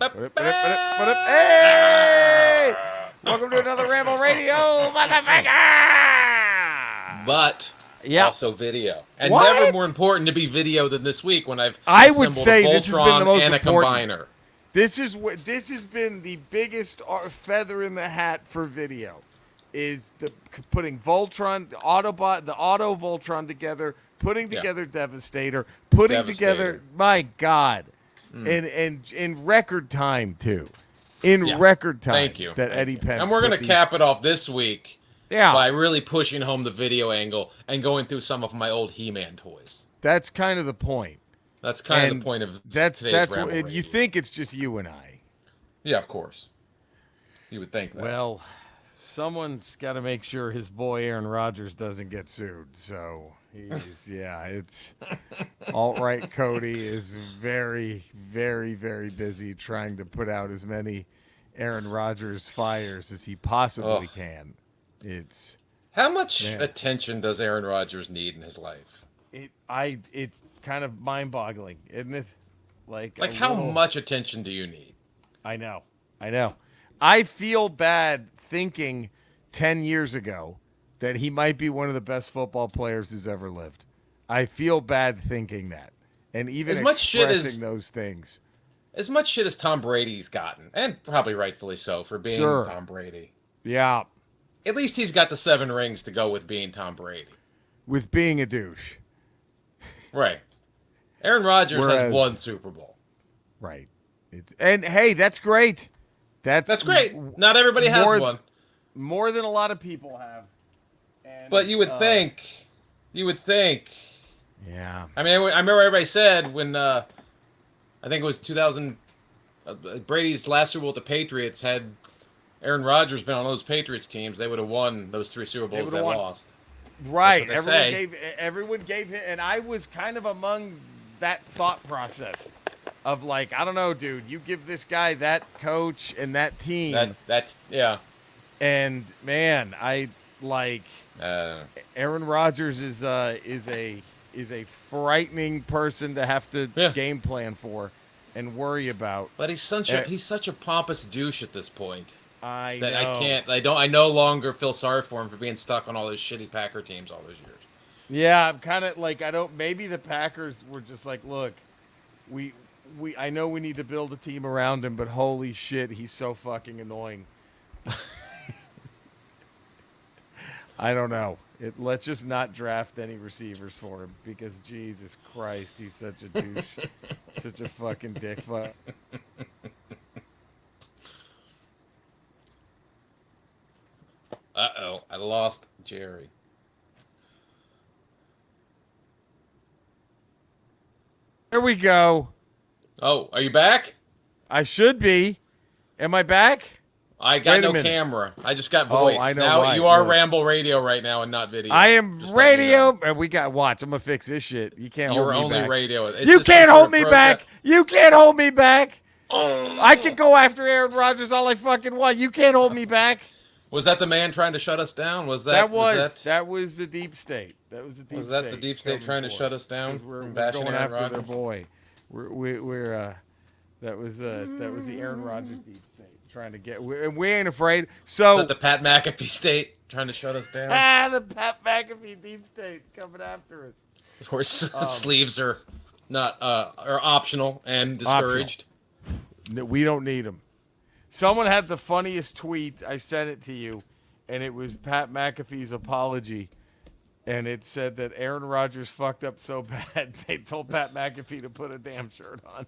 Hey! Welcome to another Ramble Radio, motherfucker! But also video. And What? never more important to be video than this week when I've would assembled say a this has been the Voltron most and a important. combiner. This has been the biggest feather in the hat for video, is the putting Voltron, the Autobot, the Auto Voltron together, putting together Devastator, putting together, my God, in record time too, record time. Thank you. That Eddie Pence. And we're going to cap it off this week. Yeah. By really pushing home the video angle and going through some of my old He-Man toys. That's kind of the point. That's kind of the point of that's Ramble what, Radio. you think it's just you and I. Yeah, of course. You would think that. Well, someone's got to make sure his boy Aaron Rodgers doesn't get sued. So he's it's alt-right Cody is very, very, very busy trying to put out as many Aaron Rodgers fires as he possibly can. It's how much attention does Aaron Rodgers need in his life? It's kind of mind-boggling, isn't it? Like how much attention do you need? I know. I feel bad thinking 10 years ago that he might be one of the best football players who's ever lived. I feel bad thinking that, and even expressing those things. As much shit as Tom Brady's gotten, and probably rightfully so for being Tom Brady. Yeah. At least he's got the 7 rings to go with being Tom Brady. With being a douche. Right. Aaron Rodgers has 1 Super Bowl. Right. And hey, that's great. That's great. Not everybody has one. More than a lot of people have. And, but you would think. Yeah. I mean, I remember everybody said when, I think it was 2000, Brady's last Super Bowl with the Patriots had Aaron Rodgers been on those Patriots teams, they would have won those 3 Super Bowls they lost. Right. Everyone gave him, and I was kind of among that thought process of like, I don't know, dude, you give this guy that coach and that team. That's. And man, I like Aaron Rodgers is a frightening person to have to game plan for and worry about. But he's such a pompous douche at this point. I know. I no longer feel sorry for him for being stuck on all those shitty Packer teams all those years. Yeah, I'm kind of like, maybe the Packers were just like, look, I know we need to build a team around him, but holy shit, he's so fucking annoying. I don't know. Let's just not draft any receivers for him because Jesus Christ, he's such a douche. Such a fucking dick fuck. Uh-oh, I lost Jerry. There we go. Oh, are you back? I should be. Am I back? I got no camera. I just got voice. I know now why. you are Ramble Radio right now and not video. I am radio. And we got watch. I'm gonna fix this shit. You can't hold me back. You're only radio. You can't hold me back. You can't hold me back. I can go after Aaron Rodgers all I fucking want. You can't hold me back. Was that the man trying to shut us down? Was that was the deep state? That was the deep state. Was that the deep state trying to shut us down? We're going after their boy. That was the Aaron Rodgers deep state trying to get. We ain't afraid. So is that the Pat McAfee state trying to shut us down? The Pat McAfee deep state coming after us. Of course, sleeves are not are optional and discouraged. No, we don't need them. Someone had the funniest tweet. I sent it to you, and it was Pat McAfee's apology. And it said that Aaron Rodgers fucked up so bad, they told Pat McAfee to put a damn shirt on.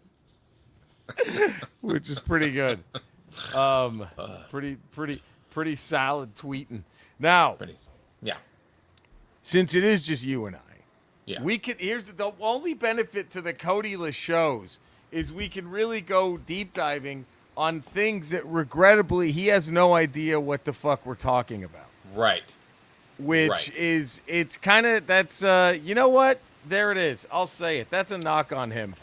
Which is pretty good. Pretty solid tweeting. Now, since it is just you and I, we can. Here's the only benefit to the Cody-less shows is we can really go deep diving on things that regrettably he has no idea what the fuck we're talking about. Right. Which is, it's kind of, that's, you know what? There it is. I'll say it. That's a knock on him.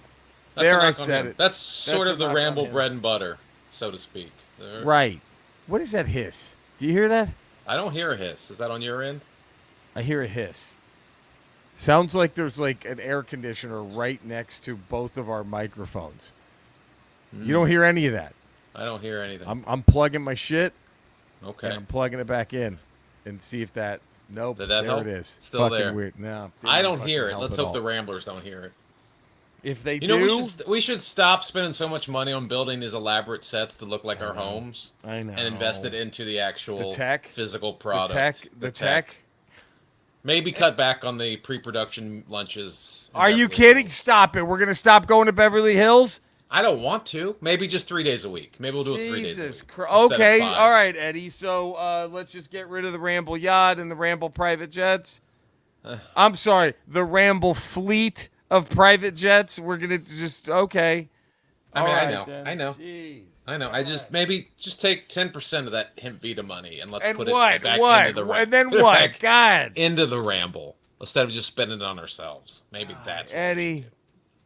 I said it. That's sort of the Ramble bread and butter, so to speak. Right. What is that hiss? Do you hear that? I don't hear a hiss. Is that on your end? I hear a hiss. Sounds like there's like an air conditioner right next to both of our microphones. You don't hear any of that. I don't hear anything. I'm plugging my shit. Okay. And I'm plugging it back in, and see if that. Nope. Did that there help? it is. Still fucking there. Weird. No. I don't hear it. help Let's at hope all. the Ramblers don't hear it. If they You do, know, we should stop spending so much money on building these elaborate sets to look like our homes. I know. And invest it into the actual The tech? physical product. The tech. Maybe cut back on the pre-production lunches. in Are you Beverly kidding? Hills. Stop it. We're gonna stop going to Beverly Hills. I don't want to. Maybe just 3 days a week. Maybe we'll do it 3 days a week. Jesus Christ. instead of Okay, 5. all right, Eddie. So let's just get rid of the Ramble yacht and the Ramble private jets. I'm sorry, the Ramble fleet of private jets. We're gonna just okay. I mean, All I right, know. then. I know. Jeez. I know. I just maybe just take 10% of that Hemp Vita money and let's And put what? it back What? into the And then what? back God. into the Ramble instead of just spending it on ourselves. Maybe that's what we Eddie, should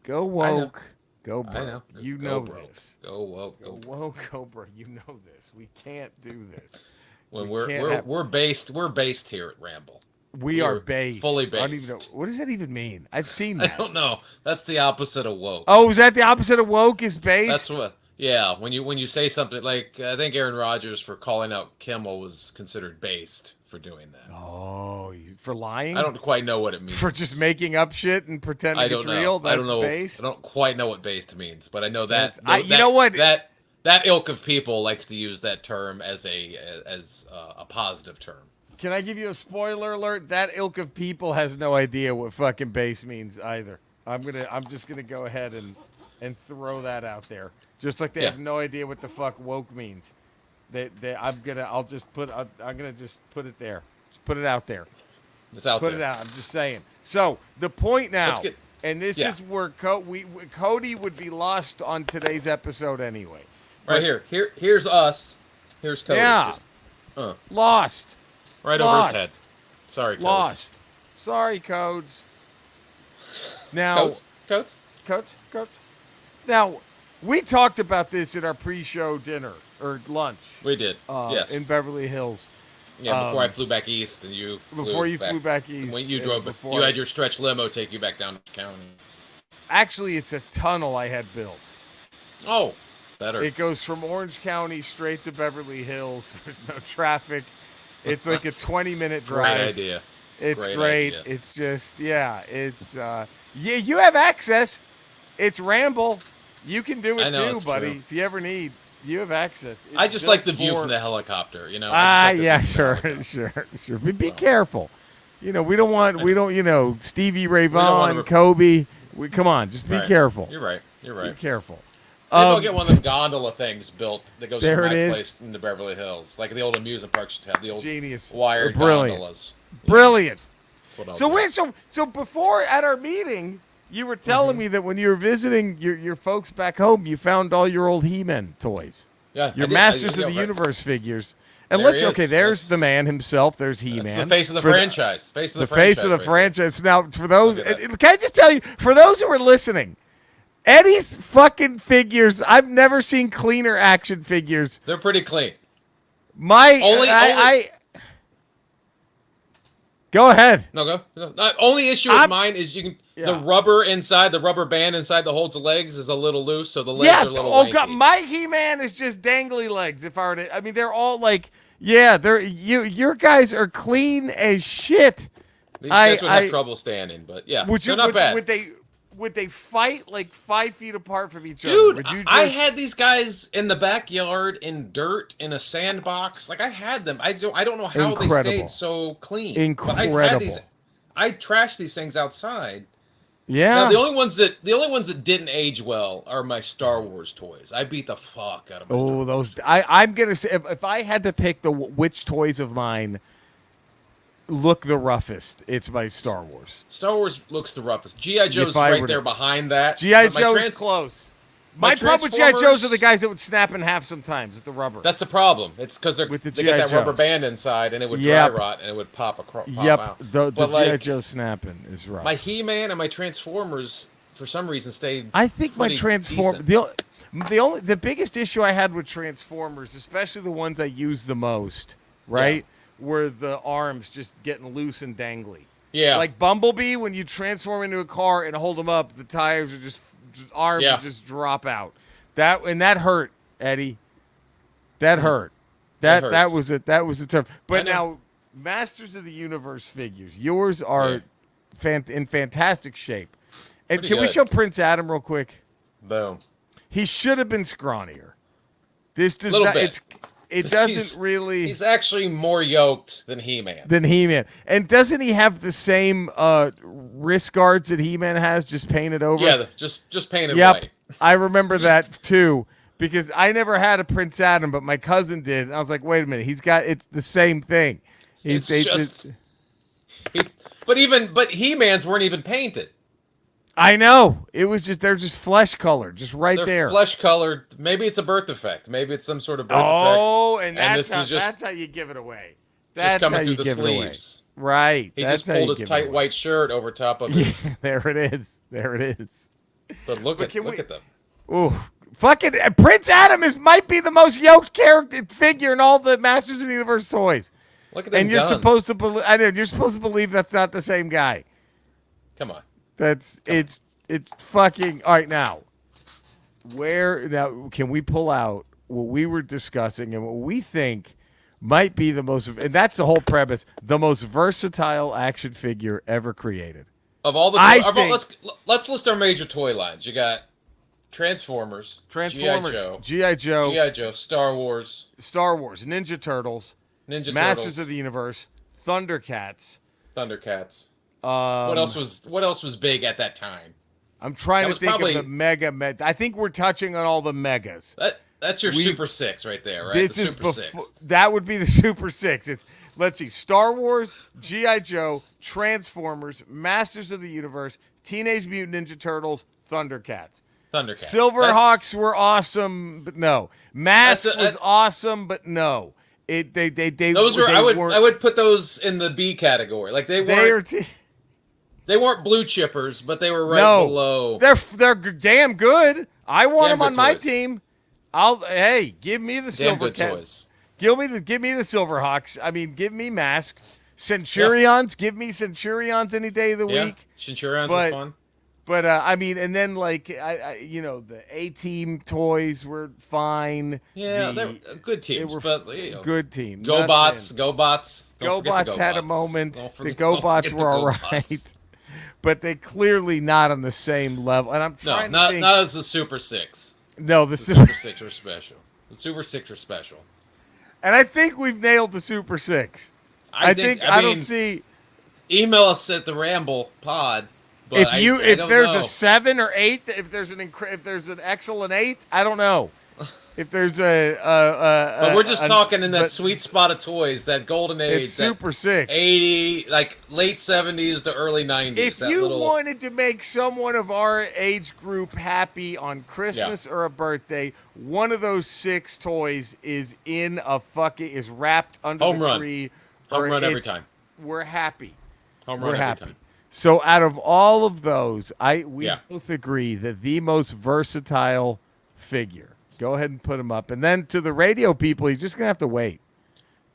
do. go woke. Go broke. I know. You Go know broke. this. Go woke. Go Go woke. Go broke. You know this. We can't do this. When We can't have- we're based here at Ramble. We are We're based. fully I don't even based. know. What does that even mean? I've seen I that. don't know. That's the opposite of woke. Oh, is that the opposite of woke? Is based? That's what. Yeah, when you say something like I think Aaron Rodgers for calling out Kimmel was considered based for doing that. Oh, for lying? I don't quite know what it means. For just making up shit and pretending I don't it's know. real? That's I don't know. based? I don't quite know what based means, but I know that. That's- you know what? That ilk of people likes to use that term as a positive term. Can I give you a spoiler alert? That ilk of people has no idea what fucking base means either. I'm just gonna go ahead and throw that out there. Just like they Yeah. have no idea what the fuck woke means. I'm gonna just put it there. Just put it out there. It's out Put there. it out. I'm just saying. So the point now, Let's get- and this yeah. is where Cody would be lost on today's episode anyway. Right here. Here's us. Here's Cody. Yeah. Just, Lost. right Lost. over his head. Sorry, Codes. Lost. Sorry, Codes. Now, Codes. Codes. Now, we talked about this at our pre-show dinner or lunch. We did. Yes. In Beverly Hills. Yeah, before I flew back east and you flew back east. When you and drove, before you had your stretch limo take you back down to the county. Actually, it's a tunnel I had built. Oh, better. It goes from Orange County straight to Beverly Hills. There's no traffic. It's like a 20-minute drive. Great idea. It's Great great. idea. It's just, you have access. It's Ramble. You can do I it know, too, it's buddy. true. If you ever need, you have access. It's I just built like the view for- from the helicopter, you know. I just like the Yeah, view from the sure. helicopter. But be careful. We don't, Stevie Ray don't wanna Vaughan, Kobe. Come on, just be Right. careful. You're right. Be Maybe careful. I'll get one of them gondola things built that goes There from my it is. place into Beverly Hills, like the old amusement parks used to have the old Genius. wired Brilliant. gondolas. Brilliant. That's what I'll So do. wait, so before at our meeting, you were telling me that when you were visiting your folks back home, you found all your old He-Man toys, Yeah, your I did. Masters I- of the yeah, right. Universe figures. And There let's he okay, is. there's That's- the man himself. There's He-Man. That's the face of the For franchise. Face of the face of the franchise right franchise. Now, for those, Look at that. can I just tell you, for those who are listening, Eddie's fucking figures. I've never seen cleaner action figures. there. They're pretty clean. I go ahead. No, go. No. Only issue with mine is the Yeah. rubber inside, the rubber band inside that holds the legs is a little loose, so the legs Yeah. are a little Oh wanky. god, my He-Man is just dangly legs. If I were to, I mean, they're all like, yeah, they're your guys are clean as shit. These guys would have trouble standing, but yeah, they're not bad. Would they fight like 5 feet apart from each other? Dude, Would you I just- had these guys in the backyard in dirt in a sandbox. Like I had them. I don't know how Incredible. they stayed so clean. Incredible. But I trashed these things outside. Yeah. Now, the only ones that didn't age well are my Star Wars toys. I beat the fuck out of my Star Oh, Wars. those! I'm gonna say if I had to pick which toys of mine look the roughest, it's my Star Wars. Star Wars looks the roughest. G.I. Joe's If I right were to- there behind that. GI But my Joe's close. my My problem with GI Joes Transformers- are the guys that would snap in half sometimes at the rubber. That's the problem. It's because With the they G.I. get that rubber Joes. band inside, and it would Yep. dry rot, and it would pop out. The But, GI like, Joe snapping is rough. My He-Man and my Transformers, for some reason, stayed. I think my pretty Transformers. decent. The biggest issue I had with Transformers, especially the ones I use the most, right, were the arms just getting loose and dangly. Yeah. Like Bumblebee, when you transform into a car and hold them up, the tires are arms Yeah. just drop out. That hurt, Eddie. That hurt. That was a tough. But now, Masters of the Universe figures. Yours are in fantastic shape. And Pretty can we good. show Prince Adam real quick? Boom. He should have been scrawnier. This does Little not. bit. It doesn't really. He's actually more yoked than He-Man. And doesn't he have the same wrist guards that He-Man has, just painted over? Yeah, just painted Yep. white. I remember that too, because I never had a Prince Adam, but my cousin did. And I was like, wait a minute, it's the same thing. But He-Man's weren't even painted. I know. It was just, they're just flesh colored, just right They're there. flesh colored. Maybe it's a birth defect. Maybe it's some sort of birth defect. Oh, and that's this how you give it away. Just That's how coming you through the give it away. sleeves. Right. He That's just how you pulled his give it tight away. white shirt over top of his. Yeah, there it is. There it is. But look at them. Ooh, fucking Prince Adam might be the most yoked character figure in all the Masters of the Universe toys. Look at them And you're guns. supposed to believe. I know you're supposed to believe that's not the same guy. Come on. It's fucking all right now. Now can we pull out what we were discussing and what we think might be the most, and that's the whole premise, the most versatile action figure ever created. Of all the, let's list our major toy lines. You got Transformers, G.I. Joe, Star Wars, Ninja Turtles, Masters of the Universe, Thundercats. What else was big at that time? I'm trying to think of the mega. I think we're touching on all the megas. That's your Super Six right there, right? This is that would be the Super Six. Let's see, Star Wars, G.I. Joe, Transformers, Masters of the Universe, Teenage Mutant Ninja Turtles, Thundercats. Silverhawks were awesome, but no. Mask was awesome, but no. I would put those in the B category. Like they weren't blue chippers, but they were below. They're damn good. I want them on my team. Give me the Silvercats. Give me the Silverhawks. I mean, give me Mask. Centurions. Give me Centurions any day of the week. Centurions are fun. But I mean, and then like the A-Team toys were fine. Yeah, they were good teams. Good teams. GoBots. GoBots had a moment. The GoBots were all right, but they clearly not on the same level. And I'm trying to think. Not as the Super Six. No, the Super Six were special. The Super Six were special. And I think we've nailed the Super Six. I don't see. Email us at the Ramble Pod. But if there's a 7 or 8, if there's an excellent 8, I don't know. If there's but we're just talking in that sweet spot of toys, that golden age, it's Super 6, 80, like late 70s to early 90s. If you wanted to make someone of our age group happy on Christmas or a birthday, one of those 6 toys is wrapped under the tree. Home run every time. We're happy. Home run every time. So out of all of those, we both agree that the most versatile figure. Go ahead and put them up. And then to the radio people, you're just going to have to wait.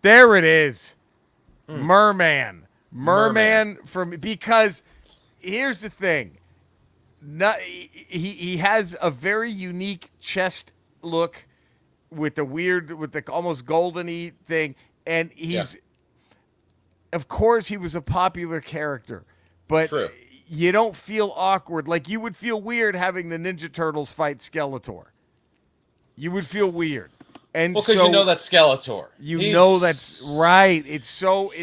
There it is. MER-MAN. MER-MAN because here's the thing. He has a very unique chest look with the almost golden-y thing. And of course, he was a popular character. But you don't feel awkward. Like you would feel weird having the Ninja Turtles fight Skeletor. You would feel weird. And because you know that's Skeletor. You know that's right. It's so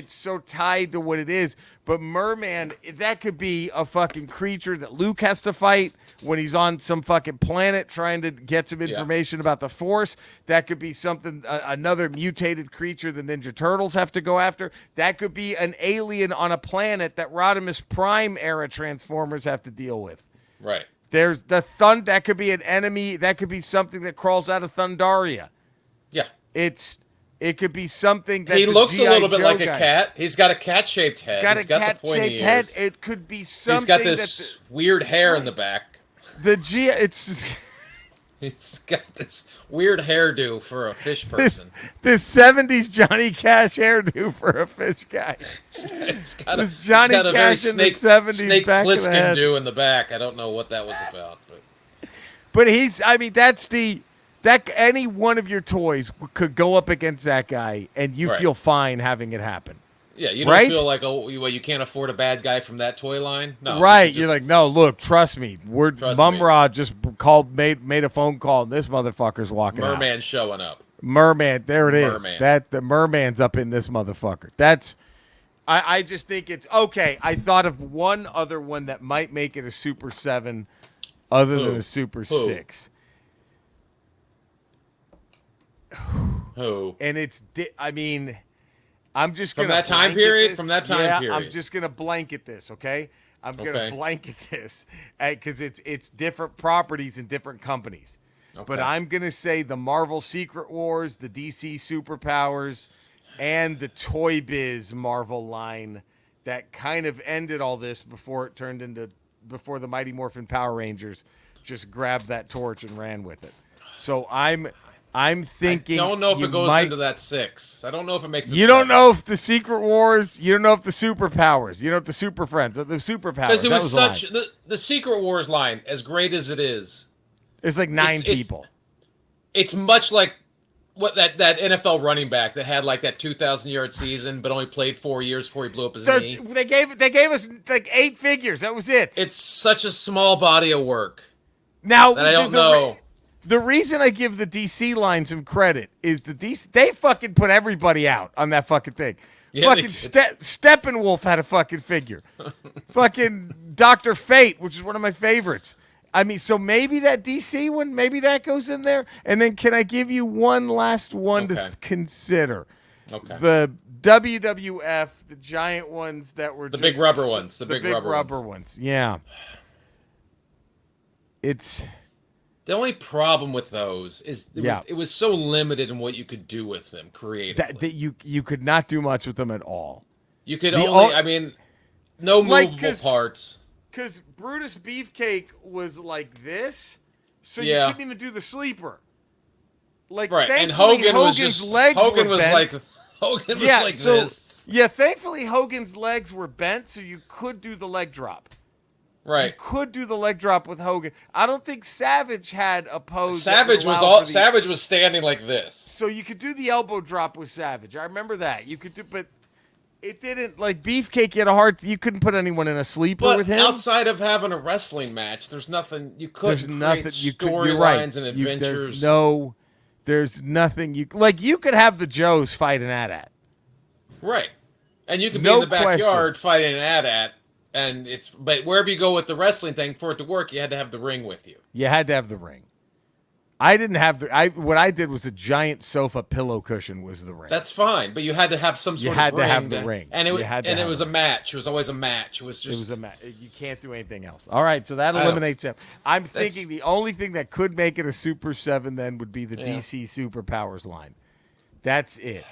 tied to what it is. But MER-MAN, that could be a fucking creature that Luke has to fight when he's on some fucking planet trying to get some information about the Force. That could be something, another mutated creature the Ninja Turtles have to go after. That could be an alien on a planet that Rodimus Prime era Transformers have to deal with. Right. There's that could be an enemy. That could be something that crawls out of Thundaria. Yeah. It could be something that he looks a little bit like a cat. He's got a cat-shaped head. He's got the pointy ears. It could be something. He's got this weird hair in the back. He's got this weird hairdo for a fish person. This 70s Johnny Cash hairdo for a fish guy. It's got this Johnny Cash in the 70s Snake back Plissken of the head. do in the back. I don't know what that was about, But any one of your toys could go up against that guy, and you feel fine having it happen. Yeah, you don't feel like, you can't afford a bad guy from that toy line. No, right? You're like, no, look, trust me. Mumra just made a phone call, and this motherfucker's walking out. MER-MAN showing up. MER-MAN, there it is. MER-MAN. The MER-MAN's up in this motherfucker. That's. I just think it's okay. I thought of one other one that might make it a Super 7, other than a Super 6. Who? And it's. I'm just going to From that time period? I'm just going to blanket this, okay? I'm going to blanket this because it's different properties and different companies. Okay. But I'm going to say the Marvel Secret Wars, the DC Superpowers, and the Toy Biz Marvel line that kind of ended all this before the Mighty Morphin Power Rangers just grabbed that torch and ran with it. So I'm thinking. I don't know if it goes into that 6. I don't know if it makes it. You don't know if the Secret Wars. You don't know if the Superpowers. You don't know if the Super Friends. The Superpowers. Because it was the Secret Wars line, as great as it is. There's like 9 people. It's much like what that NFL running back that had like that 2,000-yard season, but only played 4 years before he blew up his knee. They gave us like 8 figures. That was it. It's such a small body of work. Now that I don't know. The reason I give the DC line some credit is they fucking put everybody out on that fucking thing. Yeah, fucking Steppenwolf had a fucking figure. Fucking Dr. Fate, which is one of my favorites. So maybe that DC one, maybe that goes in there. And then can I give you one last one to consider? Okay. The WWF, the giant ones that were the big rubber ones. The big rubber ones. Yeah. It's... The only problem with those is it was so limited in what you could do with them creatively. That you could not do much with them at all. You could no movable parts. Because Brutus Beefcake was like this, so you couldn't even do the sleeper. Like, and Hogan's legs were bent. Hogan was like this. Yeah, thankfully Hogan's legs were bent, so you could do the leg drop. Right. You could do the leg drop with Hogan. I don't think Savage had a pose. Savage was standing like this. So you could do the elbow drop with Savage. I remember that. You could do, but it didn't, like Beefcake had a hard, you couldn't put anyone in a sleeper with him. Outside of having a wrestling match, there's nothing you couldn't create storylines and adventures. There's nothing you could have the Joes fight an AT-AT. Right. And you could be in the backyard fighting an AT-AT. But wherever you go with the wrestling thing, for it to work, you had to have the ring with you. You had to have the ring. I didn't have what I did was a giant sofa pillow cushion was the ring. That's fine, but you had to have some sort of ring. You had to have the ring. And it was a match. It was always a match. It was a match. You can't do anything else. All right, so that eliminates him. I'm thinking the only thing that could make it a Super 7 then would be the DC Superpowers line. That's it.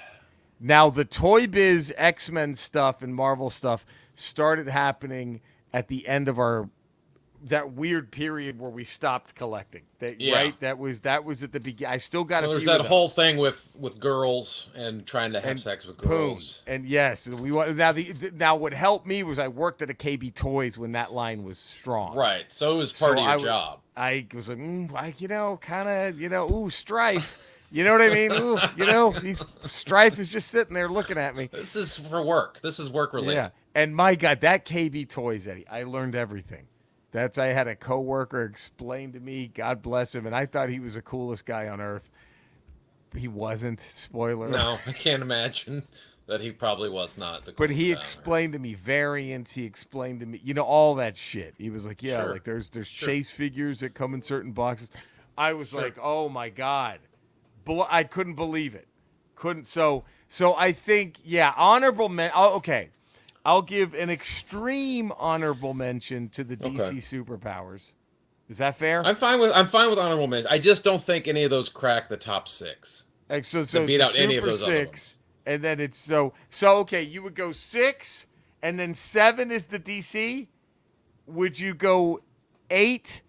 Now, the Toy Biz X-Men stuff and Marvel stuff started happening at the end of that weird period where we stopped collecting. Right? That was at the beginning. I still got a few there's that whole thing with girls and trying to have sex with girls. And yes, we want now what helped me was I worked at a KB Toys when that line was strong. Right. So it was part of your job. I was like, Strife. You know what I mean? Strife is just sitting there looking at me. This is for work. This is work related. Yeah. And my God, that KB Toys, Eddie, I learned everything. I had a coworker explain to me, God bless him, and I thought he was the coolest guy on earth. He wasn't. Spoiler. No, I can't imagine that he probably was not the coolest But he explained to me variants. He explained to me, all that shit. He was like, like there's chase figures that come in certain boxes. I was like, oh my God. I couldn't believe it. So I think, honorable mention. Okay, I'll give an extreme honorable mention to the DC Superpowers. Is that fair? I'm fine with honorable mention. I just don't think any of those crack the top 6. So beat out any of those 6, other ones. And then it's so okay. You would go 6, and then 7 is the DC. Would you go 8?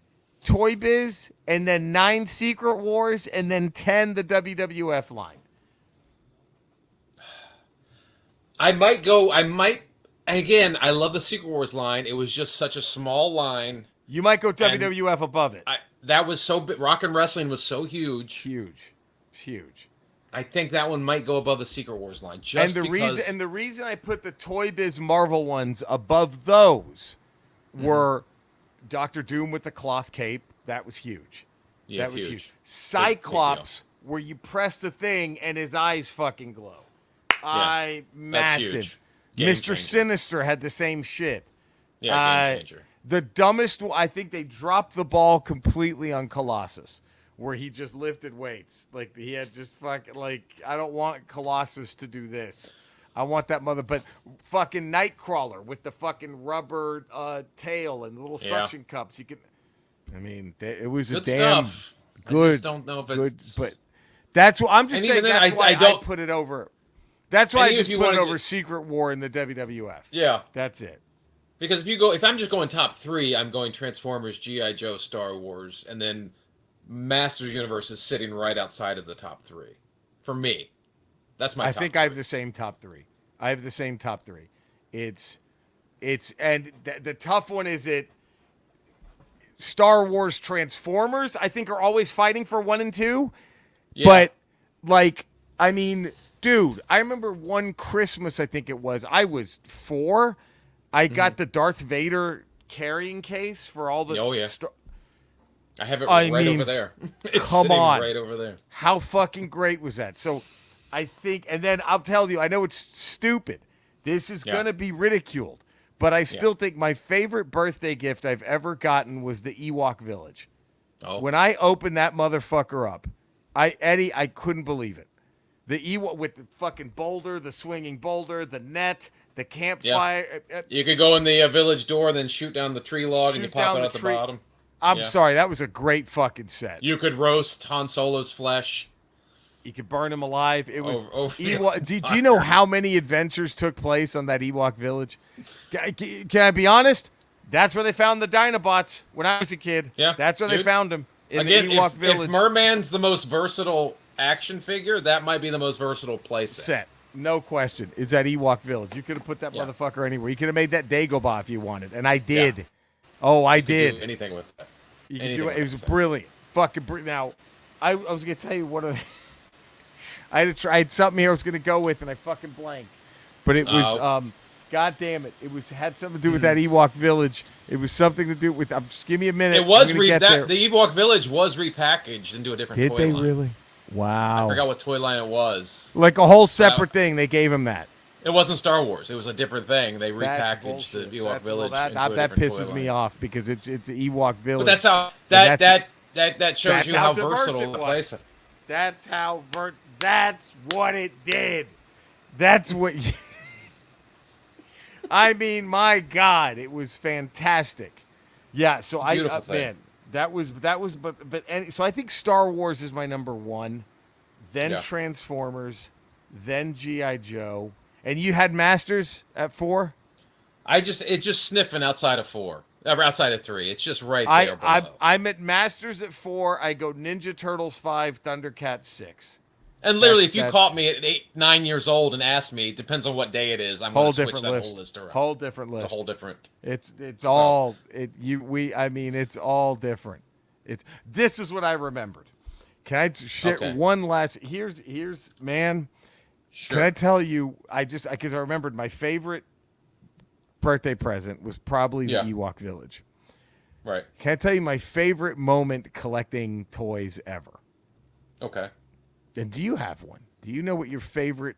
Toy Biz, and then 9 Secret Wars, and then 10 the WWF line. Again, I love the Secret Wars line. It was just such a small line. You might go WWF above it. that was so big. Rock and Wrestling was so huge. Huge. I think that one might go above the Secret Wars line. Just because... the reason I put the Toy Biz Marvel ones above those were Doctor Doom with the cloth cape. That was huge. Yeah, that was huge. Cyclops, where you press the thing and his eyes fucking glow. Yeah, Massive. Mr. Sinister had the same shit. Yeah, game changer. The dumbest, I think they dropped the ball completely on Colossus, where he just lifted weights. Like, he had just fucking, like, I don't want Colossus to do this. I want that but fucking Nightcrawler with the fucking rubber tail and little suction cups. You can, I mean, it was good a damn stuff. good. I just don't know if it's good, but that's what I'm just saying. That's why I put it over. That's why I just put it over Secret War in the WWF. Yeah, that's it. Because if I'm just going top 3, I'm going Transformers, G.I. Joe, Star Wars, and then Masters Universe is sitting right outside of the top 3. For me. That's my top 3. I have the same top 3. It's and the tough one is Star Wars, Transformers, I think are always fighting for 1 and 2. Yeah. But, like, I mean, dude, I remember one Christmas, I think it was, I was 4. I got the Darth Vader carrying case for all the... Oh, yeah. I have it right over there. It's come on. Right over there. How fucking great was that? So, I think... And then I'll tell you, I know it's stupid. This is going to be ridiculed. But I still think my favorite birthday gift I've ever gotten was the Ewok Village. Oh. When I opened that motherfucker up, Eddie, I couldn't believe it. The Ewok with the fucking boulder, the swinging boulder, the net, the campfire. Yeah. You could go in the village door, then shoot down the tree log, and you pop it out the bottom. I'm sorry, that was a great fucking set. You could roast Han Solo's flesh. You could burn him alive. It was Ewok. Do you know how many adventures took place on that Ewok village? Can I be honest? That's where they found the Dinobots when I was a kid. Yeah, that's where they found them in the Ewok village. If MER-MAN's the most versatile action figure, that might be the most versatile playset. No question. Is that Ewok village? You could have put that motherfucker anywhere. You could have made that Dagobah if you wanted, and I did. Yeah. Oh, I did. Do anything with that. You could do it. It was brilliant. Fucking brilliant. Now, I was gonna tell you what. I had something here I was gonna go with, and I fucking blanked. But it was, God damn it! It had something to do with that Ewok village. It was something to do with. Just give me a minute. It was the Ewok village was repackaged into a different. Did toy they line. Really? Wow. I forgot what toy line it was. Like a whole separate thing. They gave him that. It wasn't Star Wars. It was a different thing. They repackaged the Ewok village. Well, that pisses me off because it's an Ewok village. But that's how that shows you how versatile the place. That's how that's what it did. That's what. I mean, my God, it was fantastic. Yeah. So man, that was so I think Star Wars is my number 1, then Transformers, then G.I. Joe. And you had Masters at 4? It's just sniffing outside of 4. Outside of 3. It's just right there below. I'm at Masters at 4. I go Ninja Turtles 5, Thundercats 6. And literally, if you caught me at 8, 9 years old and asked me, depends on what day it is, I'm going to switch that whole list around. Whole different list. It's a whole different. It's all different. This is what I remembered. Can I share one last? Here's man. Sure. Can I tell you? Because I remembered my favorite birthday present was probably the Ewok Village. Right. Can I tell you my favorite moment collecting toys ever? Okay. And do you have one? Do you know what your favorite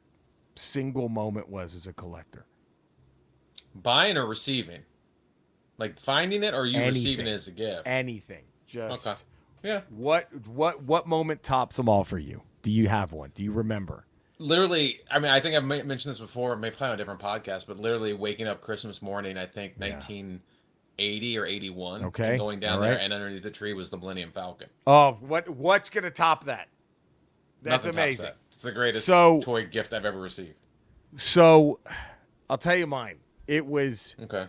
single moment was as a collector? Buying or receiving? Like finding it, or you receiving it as a gift? Anything. Just okay. Yeah. What moment tops them all for you? Do you have one? Do you remember? Literally, I mean, I think I've mentioned this before, maybe probably on a different podcast, but literally waking up Christmas morning, I think 1980 or 81. Okay. And going down there, and underneath the tree was the Millennium Falcon. Oh, what's going to top that? That's Nothing amazing. That. It's the greatest toy gift I've ever received. So, I'll tell you mine. It was... Okay.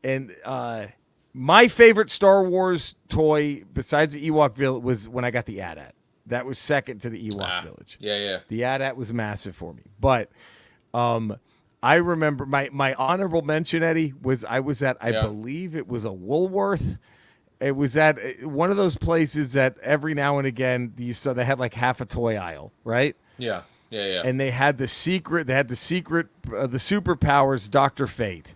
And my favorite Star Wars toy, besides the Ewok Village, was when I got the AT-AT. That was second to the Ewok Village. Yeah. The AT-AT was massive for me. But I remember my honorable mention, Eddie, was I was at, I believe it was a Woolworth, It was at one of those places that every now and again you saw they had like half a toy aisle, right? Yeah. And they had the secret. They had the superpowers, Dr. Fate.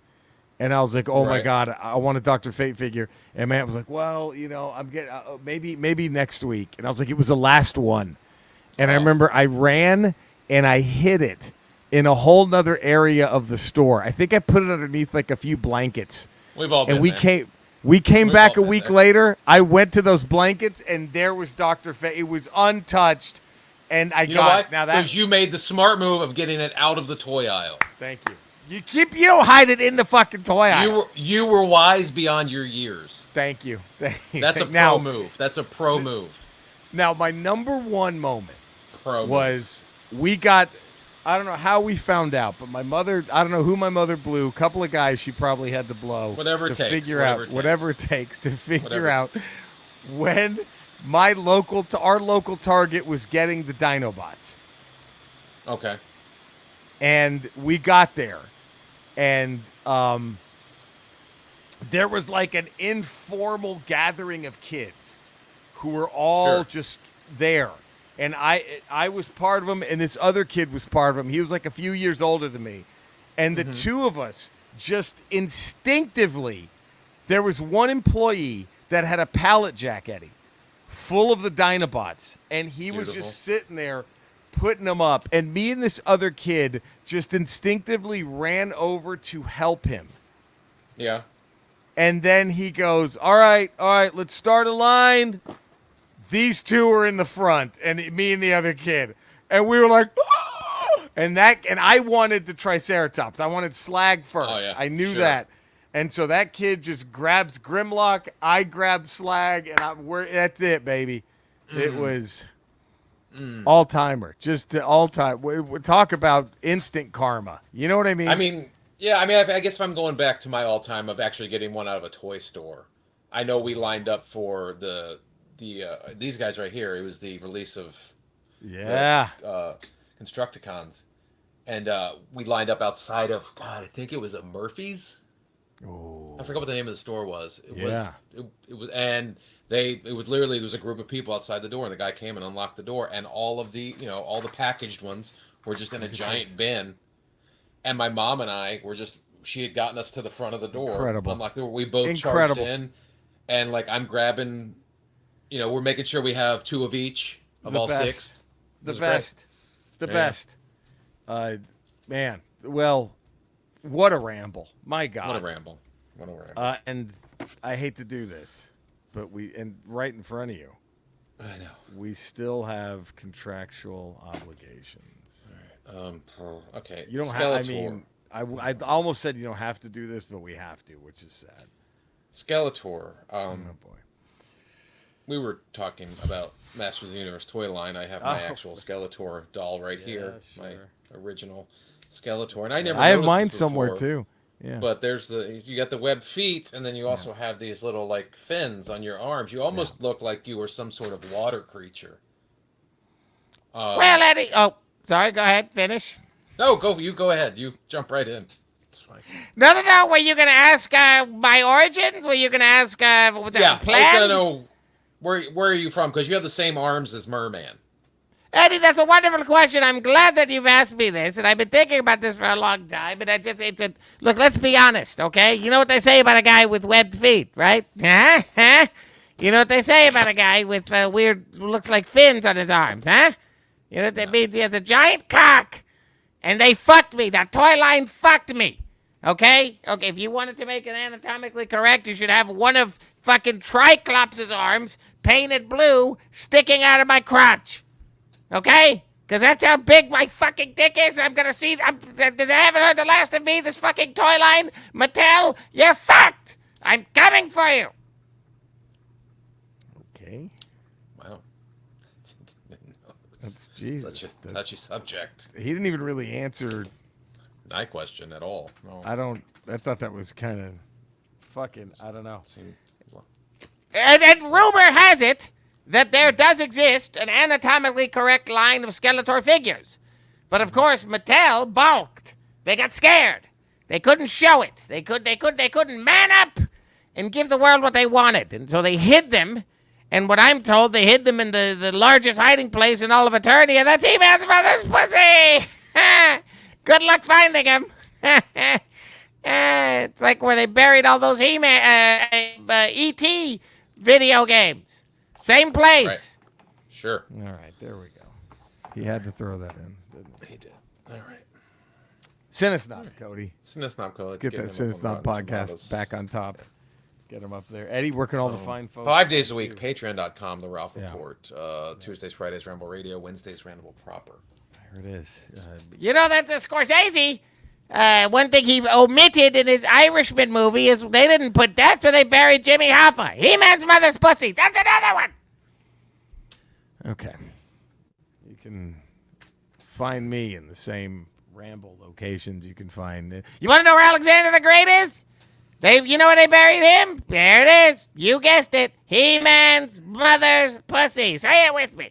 And I was like, oh my Right. God, I want a Dr. Fate figure. And man was like, well, I'm getting maybe next week. And I was like, it was the last one. And I remember I ran and I hid it in a whole nother area of the store. I think I put it underneath like a few blankets. We've all been And we there. came We've back a all been week there. later. I went to those blankets and there was Dr. Fate. It was untouched. And You know what? Because you made the smart move of getting it out of the toy aisle. Thank you. You don't hide it in the fucking toy aisle. You were wise beyond your years. Thank you. That's a pro move. That's a pro move. Now, my number one moment Pro was we got, I don't know how we found out, but my mother, I don't know who my mother blew. A couple of guys she probably had to blow. Whatever it takes. Figure Whatever out it whatever it takes. takes to figure Whatever it out when our local Target was getting the Dinobots. Okay. And we got there. And there was like an informal gathering of kids who were all Sure. just there. And I was part of them, and this other kid was part of them. He was like a few years older than me. And the two of us just instinctively, there was one employee that had a pallet jack, Eddie, full of the Dinobots. And he was Beautiful. just sitting there putting them up. And me and this other kid just instinctively ran over to help him. Yeah. And then he goes, all right, let's start a line. These two are in the front, and me and the other kid. And we were like, ah! And I wanted the Triceratops. I wanted Slag first. Oh, yeah. I knew Sure. that. And so that kid just grabs Grimlock. I grab Slag, and that's it, baby. It was all-timer. Just all-time. We talk about instant karma. You know what I mean? I guess if I'm going back to my all-time of actually getting one out of a toy store, I know we lined up for these guys right here. It was the release of Constructicons, and we lined up outside of I think it was a Murphy's. Oh. I forgot what the name of the store was. It Yeah. was, and it was literally there was a group of people outside the door, and the guy came and unlocked the door, and all of the all the packaged ones were just in a giant bin, and my mom and I were she had gotten us to the front of the door, Incredible. unlocked the door. We both Incredible. charged in, and like I'm grabbing, we're making sure we have 2 of each of The all best. 6. It The was best. The Yeah. best. Man, well, what a ramble. My God. Great. What a ramble. What a ramble. And I hate to do this, but right in front of you, I know. we still have contractual obligations. Okay. You don't Skeletor. have, I almost said you don't have to do this, but we have to, which is sad. Skeletor. Oh, boy. We were talking about Masters of the Universe toy line. I have my actual Skeletor doll right here, sure. my original Skeletor, and I never. I have noticed mine this somewhere, before, too. Yeah. But there's you got the webbed feet, and then you also have these little like fins on your arms. You almost look like you were some sort of water creature. Well, Eddie. Oh, sorry. Go ahead. Finish. No, go ahead. You jump right in. It's fine. No. Were you going to ask my origins? Were you going to ask what the Yeah, plan? I was gonna know where are you from because you have the same arms as MER-MAN. Eddie, that's a wonderful question. I'm glad that you've asked me this, and I've been thinking about this for a long time. But look. Let's be honest, okay? You know what they say about a guy with webbed feet, right? Huh? You know what they say about a guy with weird, looks like fins on his arms, huh? You know what that means? He has a giant cock, and they fucked me. That toy line fucked me. Okay? Okay, if you wanted to make it anatomically correct, you should have one of fucking Triclops' arms painted blue sticking out of my crotch. Okay? Because that's how big my fucking dick is. I'm going to see. They haven't heard the last of me. This fucking toy line. Mattel, you're fucked. I'm coming for you. Okay. Wow. That's Jesus. Such a touchy subject. He didn't even really answer. Not question at all. No. I thought that was kind of fucking, I don't know. And rumor has it that there does exist an anatomically correct line of Skeletor figures. But of course, Mattel balked. They got scared. They couldn't show it. They couldn't man up and give the world what they wanted. And so they hid them. And what I'm told, they hid them in the largest hiding place in all of Eternia. That's He-Man's mother's pussy. Good luck finding him. It's like where they buried all those He-Man, E.T. video games. Same place. Right. Sure. All right, there we go. He had to throw that in, didn't he? He did. All right. Cinesnob, Cody. Cinesnob, Cody. Let's get that Cinesnob podcast back on top. Get him up there. Eddie, working all the fine folks. 5 days a week, patreon.com, The Ralph Yeah. Report. Tuesdays, Fridays, Ramble Radio. Wednesdays, Ramble Proper. There it is. You know, that's a Scorsese. One thing he omitted in his Irishman movie is they didn't put that where they buried Jimmy Hoffa. He-Man's mother's pussy. That's another one. Okay. You can find me in the same Ramble locations you can find. You want to know where Alexander the Great is? You know where they buried him? There it is. You guessed it. He-Man's mother's pussy. Say it with me.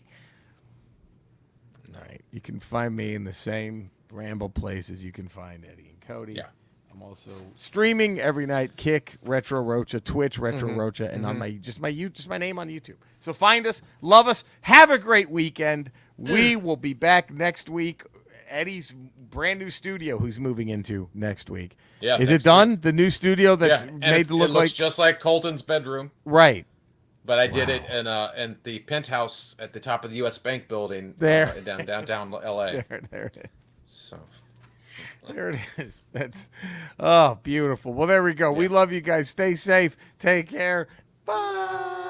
All right. You can find me in the same Ramble places you can find Eddie and Cody. Yeah. I'm also streaming every night. Kick, Retro Rocha, Twitch, Retro Rocha, and on my name on YouTube. So find us, love us, have a great weekend. We will be back next week. Eddie's brand new studio, who's moving into next week. Yeah. Is it done? The new studio that's made to look it like looks just like Colton's bedroom. Right. But I did it in the penthouse at the top of the U.S. Bank building There. downtown L.A. There it is. So. There it is. That's beautiful. Well, there we go. We love you guys. Stay safe. Take care. Bye.